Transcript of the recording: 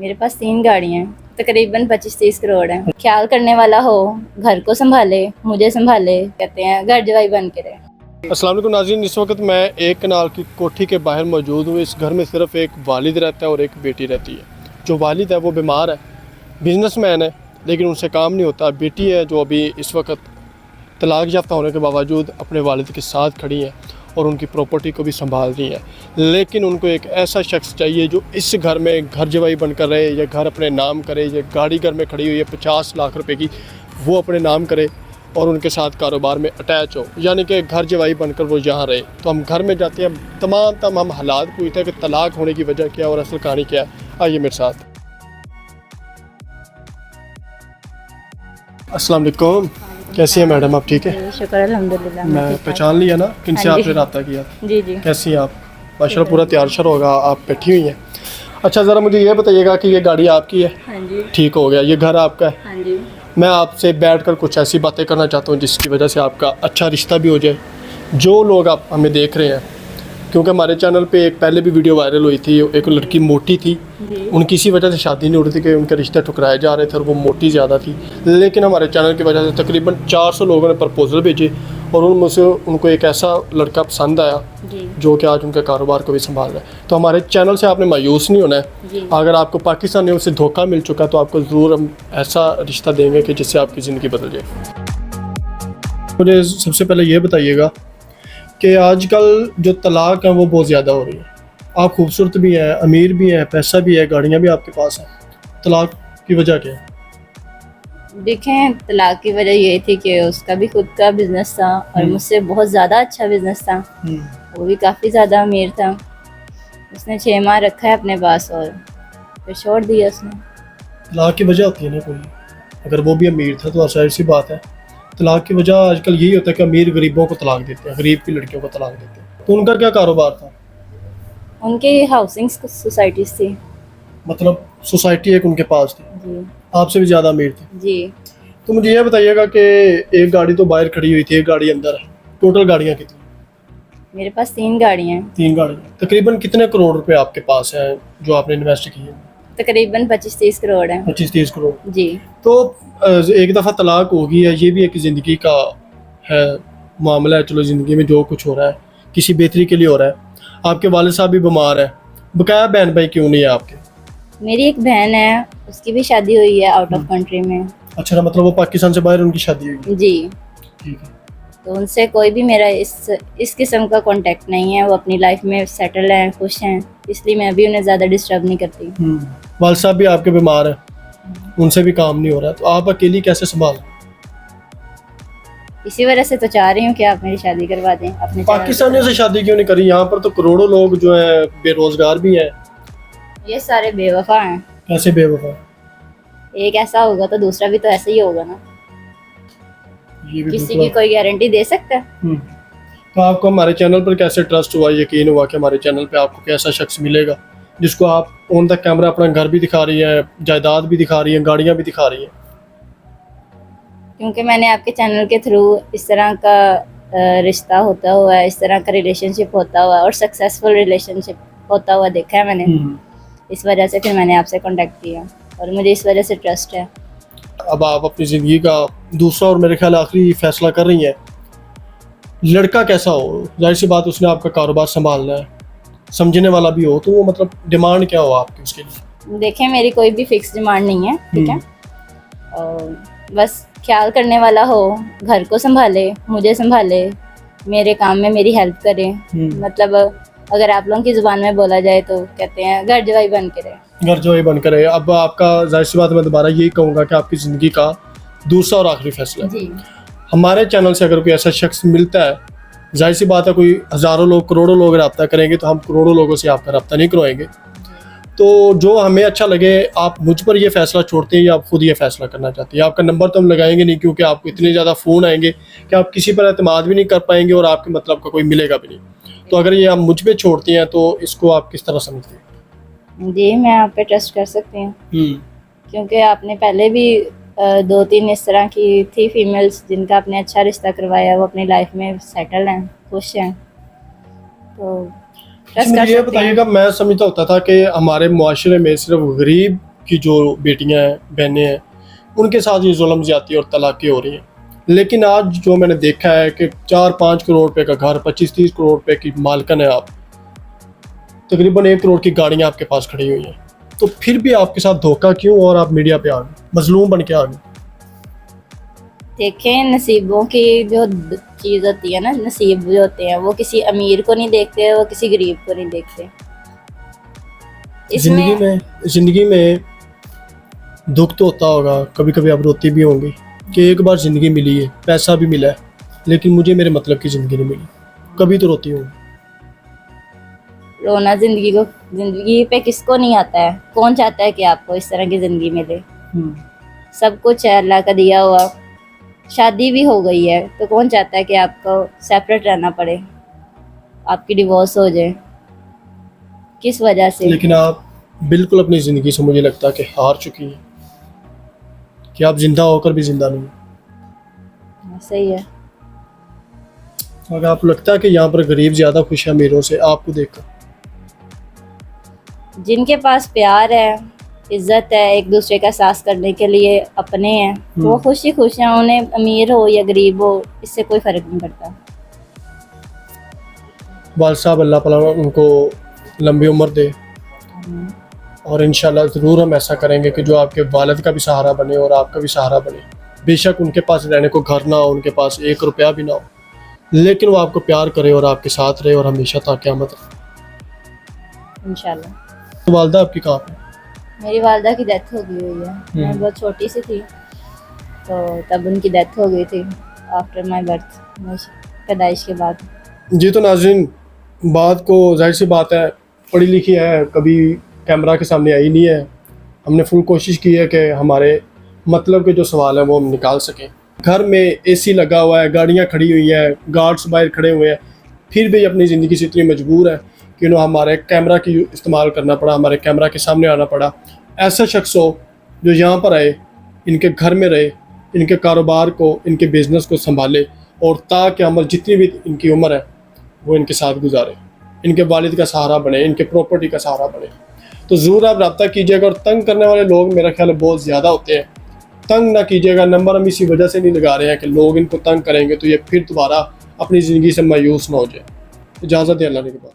मेरे पास 3 गाड़ियाँ हैं, तकरीबन 25-30 करोड़ हैं। ख्याल करने वाला हो, घर को संभाले, मुझे संभाले, कहते हैं घर जवाई बन के रहे। अस्सलाम वालेकुम नाज़रीन, इस वक्त मैं एक कनाल की कोठी के बाहर मौजूद हूँ। इस घर में सिर्फ एक वालिद रहता है और एक बेटी रहती है। जो वालिद है वो बीमार है, बिजनेसमैन है, लेकिन उनसे काम नहीं होता। बेटी है जो अभी इस वक्त तलाक याफ्ता होने के बावजूद अपने वालिद के साथ खड़ी है और उनकी प्रॉपर्टी को भी संभाल रही है। लेकिन उनको एक ऐसा शख्स चाहिए जो इस घर में घर जवाई बनकर रहे, या घर अपने नाम करे, या गाड़ी घर में खड़ी हुई है 50 लाख रुपए की, वो अपने नाम करे और उनके साथ कारोबार में अटैच हो, यानी कि घर जवाई बनकर वो यहाँ रहे। तो हम घर में जाते हैं, तमाम हम हालात पूछते हैं कि तलाक होने की वजह क्या है और असल कहानी क्या है। आइए मेरे साथ। अस्सलाम वालेकुम, कैसी हैं मैडम आप? ठीक है, शुक्र अल्हम्दुलिल्लाह। मैं ठीक ठाक। पहचान लिया ना किनसे हाँ जी। आपने रब्ता किया? जी जी। कैसी हैं आप? माशाल्लाह पूरा तैयार शर होगा, आप बैठी हुई हैं। अच्छा, ज़रा मुझे ये बताइएगा कि ये गाड़ी आपकी है? हाँ जी। ठीक हो गया, ये घर आपका है? हाँ जी। मैं आपसे बैठकर कुछ ऐसी बातें करना चाहता हूँ जिसकी वजह से आपका अच्छा रिश्ता भी हो जाए। जो लोग आप हमें देख रहे हैं, क्योंकि हमारे चैनल पे एक पहले भी वीडियो वायरल हुई थी, एक लड़की मोटी थी, जी। उनकी इसी वजह से शादी नहीं हो रही थी कि उनके रिश्ते ठुकराए जा रहे थे और वो मोटी ज़्यादा थी। लेकिन हमारे चैनल की वजह से तकरीबन 400 लोगों ने प्रपोज़ल भेजे और उनमें से उनको एक ऐसा लड़का पसंद आया जी। जो कि आज उनके कारोबार को भी संभाल रहा है। तो हमारे चैनल से आपने मायूस नहीं होना है। जी। अगर आपको पाकिस्तानियों से धोखा मिल चुका तो आपको ज़रूर हम ऐसा रिश्ता देंगे कि जिससे आपकी ज़िंदगी बदल जाए। मुझे सबसे पहले ये बताइएगा कि आजकल जो तलाक है वो बहुत ज़्यादा हो रही है। आप खूबसूरत भी हैं, अमीर भी हैं, पैसा भी है, गाड़ियाँ भी आपके पास हैं, तलाक की वजह क्या है? देखें, तलाक की वजह ये थी कि उसका भी खुद का बिजनेस था और मुझसे बहुत ज़्यादा अच्छा बिजनेस था। वो भी काफ़ी ज़्यादा अमीर था। उसने 6 माह रखा है अपने पास और फिर छोड़ दिया उसने। तलाक की वजह होती है ना कोई, अगर वो भी अमीर था तो जाहिर सी बात है। तलाक की वजह आजकल यही होता है कि अमीर गरीबों को तलाक देते हैं, गरीब की लड़कियों को तलाक देते हैं। तो उनका क्या कारोबार था? उनकी हाउसिंग सोसाइटीज़ थी। मतलब सोसाइटी एक उनके पास थी, जी। आपसे भी ज़्यादा अमीर थे। जी। तो मुझे ये बताइएगा कि एक गाड़ी तो बाहर खड़ी हुई थी, एक गाड़ी अंदर है, टोटल गाड़ियाँ कितनी? मेरे पास 3 गाड़ियाँ हैं। 3 गाड़ियाँ। तकरीबन कितने करोड़ रुपए आपके पास हैं जो आपने इन्वेस्ट किए हैं? तकरीबन 25-30 करोड़ हैं। 25-30 करोड़। जी। तो एक दफ़ा तलाक होगी है, ये भी एक ज़िंदगी का है मामला है। चलो, ज़िंदगी में जो कुछ हो रहा है किसी बेहतरी के लिए हो रहा है। आपके वालिद साहब भी बीमार है, बकाया बहन भाई क्यों नहीं है आपके? मेरी एक बहन है, उसकी भी शादी हुई है आउट ऑफ कंट्री में। अच्छा, मतलब वो पाकिस्तान से बाहर उनकी शादी हुई? जी। ठीक है। तो उनसे कोई भी मेरा इस किस्म का कांटेक्ट नहीं है। वो अपनी लाइफ में सेटल हैं, खुश हैं, इसलिए मैं अभी उन्हें ज़्यादा डिस्टर्ब नहीं करती। वालिद साहब भी आपके बीमार हैं, उनसे भी काम नहीं हो रहा, तो आप अकेली कैसे संभाल? इसी वजह से तो चाह रही हूँ कि आप मेरी शादी करवा दें अपने पाकिस्तानियों से शादी क्यों नहीं करी? यहाँ पर तो करोड़ों लोग जो हैं बेरोजगार भी हैं। ये सारे बेवफा हैं। कैसे बेवफा? एक ऐसा होगा तो दूसरा भी तो ऐसा ही होगा ना। ये भी किसी की कोई गारंटी दे सकता है? तो आपको हमारे चैनल पर कैसे ट्रस्ट हुआ, यकीन हुआ कि हमारे चैनल पे आपको कैसा शख्स मिलेगा जिसको आप ऑन द कैमरा अपना घर भी दिखा रही हैं, जायदाद भी दिखा रही हैं, गाड़ियाँ भी दिखा रही हैं? क्योंकि मैंने आपके चैनल के थ्रू इस तरह का रिश्ता होता हुआ है, इस तरह का रिलेशनशिप होता हुआ और सक्सेसफुल रिलेशनशिप होता हुआ देखा है मैंने। इस वजह से फिर मैंने आपसे कांटेक्ट किया और मुझे इस वजह से ट्रस्ट है। अब आप अपनी ज़िंदगी का दूसरा और मेरे ख्याल आखिरी फैसला कर रही हैं। लड़का कैसा हो? जाहिर सी बात, उसने आपका कारोबार संभालना है, समझने वाला भी हो, तो वो मतलब डिमांड क्या हो आपकी उसके लिए? देखें, मेरी कोई भी फिक्स डिमांड नहीं है, ठीक है। और बस ख्याल करने वाला हो, घर को संभाले, मुझे संभाले, मेरे काम में मेरी हेल्प करे। मतलब अगर आप लोगों की ज़ुबान में बोला जाए तो कहते हैं घर जवाई बन के रहे। घर जवाई बनकर है। अब आपका जाहिर सी बात, मैं दोबारा यही कहूँगा कि आपकी ज़िंदगी का दूसरा और आखिरी फैसला है। जी। हमारे चैनल से अगर कोई ऐसा शख्स मिलता है, जाहिर सी बात है कोई हज़ारों लोग, करोड़ों लोग रब्ता करेंगे, तो हम करोड़ों लोगों से आपका रब्ता नहीं करवाएंगे। तो जो हमें अच्छा लगे, आप मुझ पर ये फ़ैसला छोड़ते हैं या आप खुद ये फ़ैसला करना चाहते हैं? आपका नंबर तो हम लगाएंगे नहीं, क्योंकि आपको इतने ज़्यादा फ़ोन आएंगे कि आप किसी पर एतमाद भी नहीं कर पाएंगे और आपके मतलब का कोई मिलेगा भी नहीं। तो अगर ये आप मुझ पर छोड़ती हैं तो इसको आप किस तरह समझते हैं? जी, मैं आप पे ट्रस्ट कर सकती हूँ, क्योंकि आपने पहले भी 2-3 इस तरह की थी फीमेल्स जिनका आपने अच्छा रिश्ता करवाया, वो अपनी लाइफ में सेटल हैं, खुश हैं। तो ट्रस्ट कर मुझे ये सकते हैं। बताइएगा, मैं समझता होता था कि हमारे मुआशरे में सिर्फ गरीब की जो बेटियां हैं, बहनें हैं, उनके साथ ये जुल्म ज़्यादती और तलाक़ें हो रही हैं। लेकिन आज जो मैंने देखा है कि 4-5 करोड़ रुपए का घर, 25-30 करोड़ रुपए की मालकन है आप, तकरीबन 1 करोड़ की गाड़ियाँ आपके पास खड़ी हुई हैं, तो फिर भी आपके साथ धोखा क्यों और आप मीडिया पे आ गए, मजलूम बन के आ गए? देखें, नसीबों की जो चीज़ होती है ना, नसीब जो होते हैं वो किसी अमीर को नहीं देखते, वो किसी गरीब को नहीं देखते। ज़िंदगी में दुख तो होता होगा, कभी कभी आप रोती भी होंगी कि एक बार ज़िंदगी मिली है, पैसा भी मिला है, लेकिन मुझे मेरे मतलब की ज़िंदगी नहीं मिली। कभी तो रोती होंगी। रोना जिंदगी पे किसको नहीं आता है? कौन चाहता है कि आपको इस तरह की ज़िंदगी मिले? सब कुछ है अल्लाह का दिया हुआ। शादी भी हो गई है तो कौन चाहता है कि आपको सेपरेट रहना पड़े, आपकी डिवोर्स हो जाए? किस वजह से? लेकिन आप बिल्कुल अपनी ज़िंदगी से मुझे लगता है कि हार चुकी हैं, कि आप जिंदा होकर भी जिंदा नहीं। सही है। अगर आपको लगता है कि यहाँ पर गरीब ज़्यादा खुश है अमीरों से आपको देखकर? जिनके पास प्यार है, इज्जत है, एक दूसरे का एहसास करने के लिए अपने हैं, वो खुश ही खुश हैं। उन्हें अमीर हो या गरीब हो, इससे कोई फ़र्क नहीं पड़ता। वाल साहब, अल्लाह ताला उनको लंबी उम्र दे, और इंशाल्लाह ज़रूर हम ऐसा करेंगे कि जो आपके वालिद का भी सहारा बने और आपका भी सहारा बने। बेशक उनके पास रहने को घर ना हो, उनके पास 1 रुपया भी ना हो, लेकिन वो आपको प्यार करे और आपके साथ रहे और हमेशा तक क़यामत रहे इंशाल्लाह। तो वालदा आपकी कहाँ पे? मेरी वालदा की डेथ हो गई हुई है। मैं बहुत छोटी सी थी तो तब उनकी डेथ हो गई थी, आफ्टर माई बर्थ, पैदाइश के बाद। जी तो नाज़रीन, बात को जाहिर सी बात है, पढ़ी लिखी है, कभी कैमरा के सामने आई नहीं है। हमने फुल कोशिश की है कि हमारे मतलब के जो सवाल हैं वो हम निकाल सकें। घर में एसी लगा हुआ है, गाड़ियाँ खड़ी हुई हैं, गार्ड्स बाहर खड़े हुए हैं, फिर भी अपनी ज़िंदगी से इतनी मजबूर है कि हमारे कैमरा की इस्तेमाल करना पड़ा, हमारे कैमरा के सामने आना पड़ा। ऐसा शख्स हो जो यहाँ पर आए, इनके घर में रहे, इनके कारोबार को, इनके बिज़नेस को संभाले और ताक़यामत जितनी भी इनकी उम्र है वो इनके साथ गुजारे, इनके वालिद का सहारा बने, इनके प्रॉपर्टी का सहारा बने। तो ज़रूर आप रब्ता कीजिएगा। और तंग करने वाले लोग मेरा ख्याल है बहुत ज़्यादा होते हैं, तंग ना कीजिएगा। नंबर हम इसी वजह से नहीं लगा रहे हैं कि लोग इनको तंग करेंगे तो ये फिर दोबारा अपनी ज़िंदगी से मायूस ना हो जाए। इजाज़त है, अल्लाह के बाद।